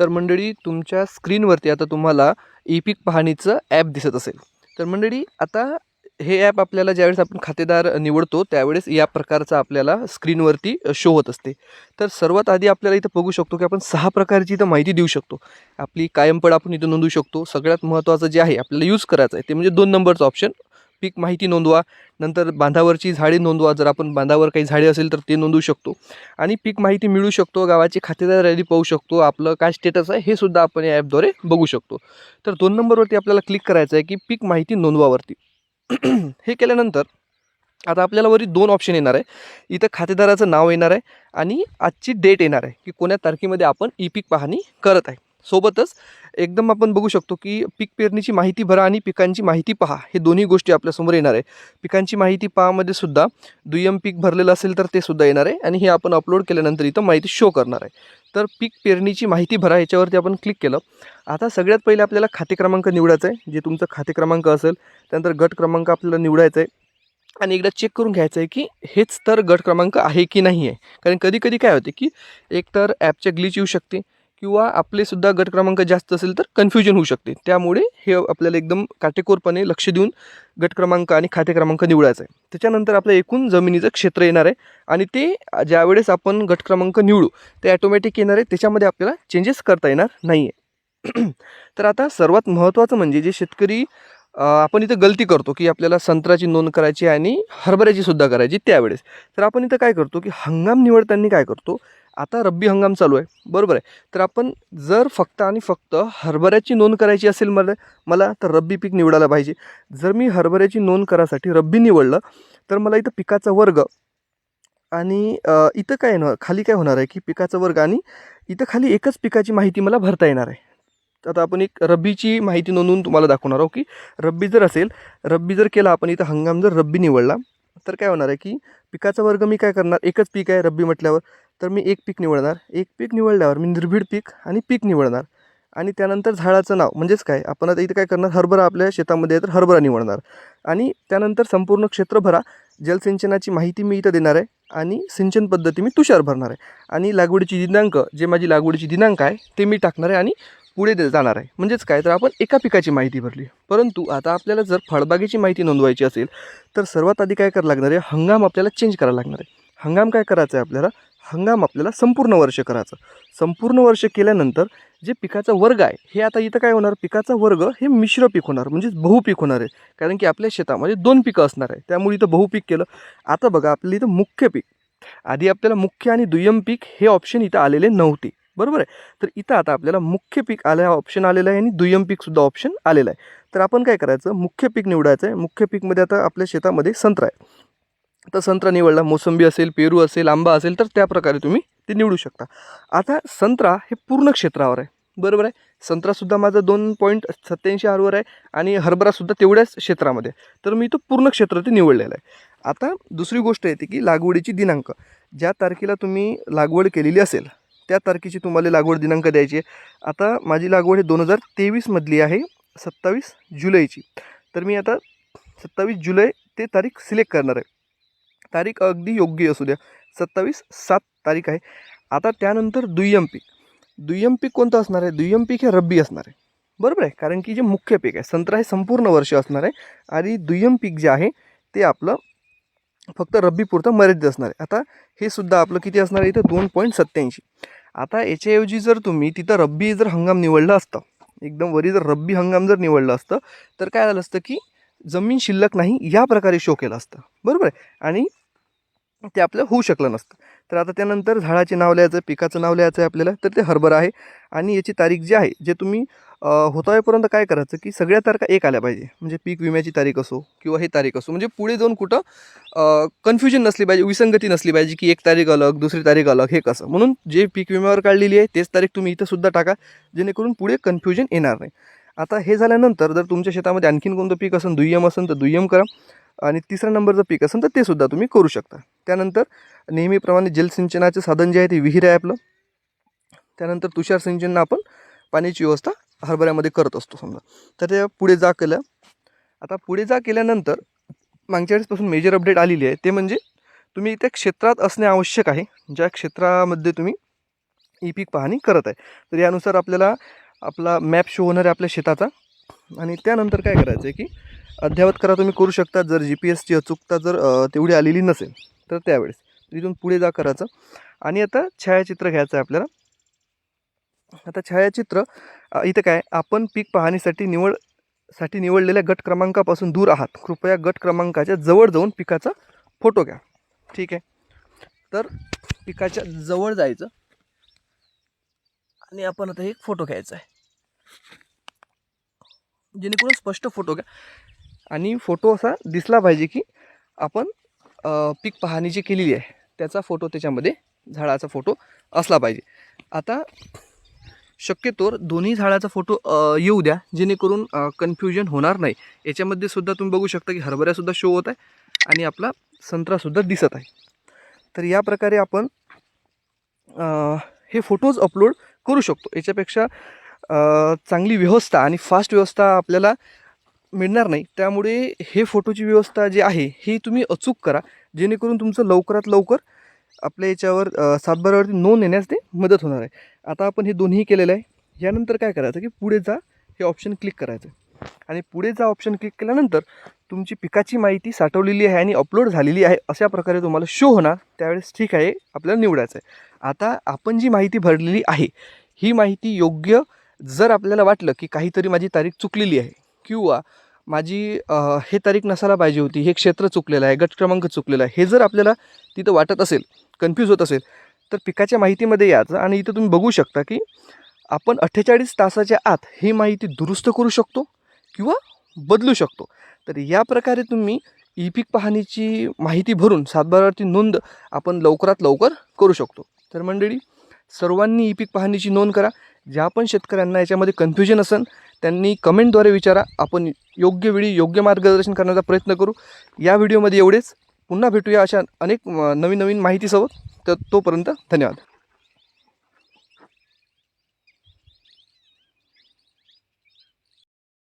तर मंडळी तुमच्या स्क्रीनवरती आता तुम्हाला ई पीक पाहणीचं ॲप दिसत असेल. तर मंडळी आता हे ॲप आपल्याला ज्यावेळेस आपण खातेदार निवडतो त्यावेळेस या प्रकारचा आपल्याला स्क्रीनवरती शो होत असते. तर सर्वात आधी आपल्याला इथं बघू शकतो की आपण 6 प्रकारची इथं माहिती देऊ शकतो. आपली कायम पड आपण इथं नोंदवू शकतो. सगळ्यात महत्त्वाचं जे आहे आपल्याला यूज करायचं आहे ते म्हणजे 2 नंबरचं ऑप्शन, पीक माहिती नोंदवा. नंतर बांधावरची झाडे नोंदवा. जर आपण बांधावर काही झाडे असेल तर ते नोंदवू शकतो आणि पीक माहिती मिळू शकतो. गावाची खातेदार यादी पाहू शकतो. आपलं काय स्टेटस आहे हे सुद्धा आपण या ॲपद्वारे बघू शकतो. तर 2 नंबरवरती आपल्याला क्लिक करायचं आहे की पीक माहिती नोंदवावरती. हे केल्यानंतर आता आपल्याला वरी 2 ऑप्शन येणार आहे. इथं खातेदाराचं नाव येणार आहे आणि आजची डेट येणार आहे की कोण्या तारखेमध्ये आपण ई पीक पाहणी करत आहे. सोबतच एकदम आपण बघू शकतो की पीक पेरणीची माहिती भरा आणि पिकांची माहिती पहा, हे दोन्ही गोष्टी आपल्यासमोर येणार आहे. पिकांची माहिती पहामध्ये सुद्धा दुय्यम पीक भरलेलं असेल तर ते सुद्धा येणार आहे आणि हे आपण अपलोड केल्यानंतर इथं माहिती शो करणार आहे. तर पीक पेरणीची माहिती भरा याच्यावरती आपण क्लिक केलं. आता सगळ्यात पहिले आपल्याला खाते क्रमांक निवडायचा आहे. जे तुमचं खाते क्रमांक असेल त्यानंतर गट क्रमांक आपल्याला निवडायचा आहे आणि एकदा चेक करून घ्यायचं आहे की हेच तर गट क्रमांक आहे की नाही आहे. कारण कधी कधी काय होते की एकतर ॲपच्या ग्लिच येऊ शकते किंवा आपले सुद्धा गट क्रमांक जास्त असेल तर कन्फ्युजन होऊ शकते. त्यामुळे हे आपल्याला एकदम काटेकोरपणे लक्ष देऊन गट क्रमांक आणि खाते क्रमांक निवडायचा आहे. त्याच्यानंतर आपलं एकूण जमिनीचं क्षेत्र येणार आहे आणि ते ज्यावेळेस आपण गट क्रमांक निवडू ते ॲटोमॅटिक येणार आहे. त्याच्यामध्ये आपल्याला चेंजेस करता येणार नाही आहे. तर आता सर्वात महत्त्वाचं म्हणजे जे शेतकरी आपण इथं गलती करतो की आपल्याला संत्र्याची नोंद करायची आणि हरभऱ्याची सुद्धा करायची त्यावेळेस. तर आपण इथं काय करतो की हंगाम निवडताना काय करतो, आता रब्बी हंगाम चालू आहे, बरोबर आहे. तर आपण जर फक्त आणि फक्त हरभऱ्याची नोंद करायची असेल मला तर रब्बी पीक निवडायला पाहिजे. जर मी हरभऱ्याची नोंद करायसाठी रब्बी निवडलं तर मला इथं पिकाचा वर्ग आणि इथं काय ना खाली काय होणार आहे की पिकाचा वर्ग आणि इथं खाली एकच पिकाची माहिती मला भरता येणार आहे. आता आपण एक रब्बीची माहिती नोंदवून तुम्हाला दाखवणार आहोत की रब्बी जर असेल, रब्बी जर केला आपण इथं हंगाम जर रब्बी निवडला तर काय होणार आहे की पिकाचा वर्ग मी काय करणार, एकच पीक आहे रब्बी म्हटल्यावर तर मी एक पीक निवडणार. एक पीक निवडल्यावर मी निर्भीड पीक आणि पीक निवडणार आणि त्यानंतर झाडाचं नाव म्हणजेच काय आपण आता इथं काय करणार, हरभरा आपल्या शेतामध्ये आहे तर हरभरा निवडणार आणि त्यानंतर संपूर्ण क्षेत्र भरा. जलसिंचनाची माहिती मी इथं देणार आहे आणि सिंचन पद्धती मी तुषार भरणार आहे आणि लागवडीची दिनांक, जे माझी लागवडीची दिनांक आहे ते मी टाकणार आहे आणि पुढे जाणार आहे. म्हणजेच काय तर आपण एका पिकाची माहिती भरली. परंतु आता आपल्याला जर फळबागेची माहिती नोंदवायची असेल तर सर्वात आधी काय करावं लागणार आहे, हंगाम आपल्याला चेंज करायला लागणार आहे. हंगाम काय करायचं आहे आपल्याला, हंगाम आपल्याला संपूर्ण वर्ष करायचं. संपूर्ण वर्ष केल्यानंतर जे पिकाचा वर्ग आहे हे आता इथं काय होणार, पिकाचा वर्ग हे मिश्र पीक होणार म्हणजेच बहुपीक होणार आहे. कारण की आपल्या शेतामध्ये 2 पिकं असणार आहे त्यामुळे इथं बहुपीक केलं. आता बघा आपल्याला इथं मुख्य पीक, आधी आपल्याला मुख्य आणि दुय्यम पीक हे ऑप्शन इथं आलेले नव्हते, बरोबर आहे. तर इथं आता आपल्याला मुख्य पीक ऑप्शन आलेलं आहे आणि दुय्यम पीकसुद्धा ऑप्शन आलेलं आहे. तर आपण काय करायचं, मुख्य पीक निवडायचं आहे. मुख्य पीकमध्ये आता आपल्या शेतामध्ये संत्रा आहे, तर संत्रा निवडला. मोसंबी असेल, पेरू असेल, आंबा असेल तर त्या प्रकारे तुम्ही ते निवडू शकता. आता संत्रा हे पूर्ण क्षेत्रावर आहे, बरोबर आहे. संत्रासुद्धा माझं 2.87 आरवर आहे आणि हरभरासुद्धा तेवढ्याच क्षेत्रामध्ये, तर मी तो पूर्ण क्षेत्र ते निवडलेलं आहे. आता दुसरी गोष्ट येते की लागवडीची दिनांक, ज्या तारखेला तुम्ही लागवड केलेली असेल त्या तारखेची तुम्हाला लागवड दिनांक द्यायची आहे. आता माझी लागवड ही 2023मधली आहे, 27 जुलैची. तर मी आता 27 जुलै ते तारीख सिलेक्ट करणार आहे. तारीख अगदी योग्य असू द्या, 27/7 तारीख आहे. आता त्यानंतर दुय्यम पीक, दुय्यम पीक कोणतं असणार आहे, दुय्यम पीक हे रब्बी असणार आहे, बरोबर आहे. कारण की जे मुख्य पीक आहे संत्रा हे संपूर्ण वर्ष असणार आहे आणि दुय्यम पीक जे आहे ते आपलं फक्त रब्बीपुरतं मर्यादित असणार आहे. आता हे सुद्धा आपलं किती असणार आहे इथं 2.87. आता याच्याऐवजी जर तुम्ही तिथं रब्बी जर हंगाम निवडलं असतं, एकदम वरी जर रब्बी हंगाम जर निवडलं असतं तर काय झालं असतं की जमीन शिल्लक नाही या प्रकारे शो केलं असतं, बरोबर आहे. आणि ते आपलं होऊ शकलं नसतं. तर आता त्यानंतर झाडाचे नाव लिहायचं, पिकाचं नाव लिहायचं आहे आपल्याला, तर ते हरभरा आहे आणि याची तारीख जी आहे जे तुम्ही होतावेपर्यंत काय करायचं की सगळ्या तारखा एक आल्या पाहिजे. म्हणजे पीक विम्याची तारीख असो किंवा हे तारीख असो, म्हणजे पुढे जाऊन कुठं कन्फ्युजन नसली पाहिजे, विसंगती नसली पाहिजे की एक तारीख अलग दुसरी तारीख अलग, हे कसं. म्हणून जे पीक विम्यावर काढलेली आहे तेच तारीख तुम्ही इथं सुद्धा टाका, जेणेकरून पुढे कन्फ्युजन येणार नाही. आता हे झाल्यानंतर जर तुमच्या शेतामध्ये आणखीन कोणतं पीक असेल, दुय्यम असेल तर दुय्यम करा आणि तिसऱ्या नंबरचं पीक असेल तर ते सुद्धा तुम्ही करू शकता. त्यानंतर नेहमीप्रमाणे जलसिंचनाचं साधन जे आहे ते विहीर आहे आपलं. त्यानंतर तुषार सिंचन आपण पाण्याची व्यवस्था हरभऱ्यामध्ये करत असतो समजा. तर ते पुढे जा केलं. आता पुढे जा केल्यानंतर मागच्या वेळेसपासून मेजर अपडेट आलेली आहे, ते म्हणजे तुम्ही त्या क्षेत्रात असणे आवश्यक आहे. ज्या क्षेत्रामध्ये तुम्ही ई पीक पाहणी करत आहे. तर यानुसार आपल्याला आपला मॅप शो होणार आहे आपल्या शेताचा. आणि त्यानंतर काय करायचं आहे की अद्ययावत करा तुम्ही करू शकता. जर GPS ची अचूकता जर तेवढी आलेली नसेल तर त्यावेळेस इथून पुढे जा करायचं. आणि आता छायाचित्र घ्यायचं आहे आपल्याला. आता छायाचित्र इथं काय आपण पीक पाहणीसाठी निवडलेल्या गट क्रमांकापासून दूर आहात. कृपया गट क्रमांकाच्या जवळ जाऊन पिकाचा फोटो घ्या. ठीक आहे. तर पिकाच्या जवळ जायचं आणि आपण आता एक फोटो घ्यायचा आहे, जेणेकरून स्पष्ट फोटो घ्या. आणि फोटो असा दिसला पाहिजे की आपण पीक पाहणी जी केलेली आहे त्याचा फोटो त्याच्यामध्ये झाडाचा फोटो असला पाहिजे. आता शक्यतोवर दोन्ही झाडाचा फोटो येऊ द्या, जेणेकरून कन्फ्युजन होणार नाही. याच्यामध्ये सुद्धा तुम्ही बघू शकता की हरभऱ्यासुद्धा शो होत आहे आणि आपला संत्रासुद्धा दिसत आहे. तर या प्रकारे आपण हे फोटोज अपलोड करू शकतो. याच्यापेक्षा चांगली व्यवस्था आणि फास्ट व्यवस्था आपल्याला मिळणार नाही. त्यामुळे हे फोटोची व्यवस्था जी आहे ही तुम्ही अचूक करा, जेणेकरून तुमचं लवकरात लवकर आपल्या याच्यावर सातबारावरती नोंद येण्यास ते मदत होणार आहे. आता आपण हे दोन्ही केलेलं आहे. यानंतर काय करायचं की पुढे जा हे ऑप्शन क्लिक करायचं आणि पुढे जा ऑप्शन क्लिक केल्यानंतर तुमची पिकाची माहिती साठवलेली आहे आणि अपलोड झालेली आहे अशा प्रकारे तुम्हाला शो होणार. त्यावेळेस ठीक आहे आपल्याला निवडायचं आहे. आता आपण जी माहिती भरलेली आहे ही माहिती योग्य जर आपल्याला वाटलं की काहीतरी माझी तारीख चुकलेली आहे किंवा माझी हे तारीख नसायला पाहिजे होती, हे क्षेत्र चुकलेलं आहे, गट क्रमांक चुकलेला आहे, हे जर आपल्याला तिथं वाटत असेल, कन्फ्यूज होत असेल, तर पिकाच्या माहितीमध्ये यायचं आणि इथं तुम्ही बघू शकता की आपण 48 तासाच्या आत ही माहिती दुरुस्त करू शकतो किंवा बदलू शकतो. तर या प्रकारे तुम्ही ई पीक पाहणीची माहिती भरून सातबारावरती नोंद आपण लवकरात लवकर करू शकतो. तर मंडळी, सर्वांनी ई पीक पाहणीची नोंद करा. ज्या पण शेतकऱ्यांना याच्यामध्ये कन्फ्युजन असेल त्यांनी कमेंटद्वारे विचारा. आपण योग्य वेळी योग्य मार्गदर्शन करण्याचा प्रयत्न करू. या व्हिडिओमध्ये एवढेच. पुन्हा भेटूया अशा अनेक नवीन माहितीसोबत. तर तोपर्यंत धन्यवाद.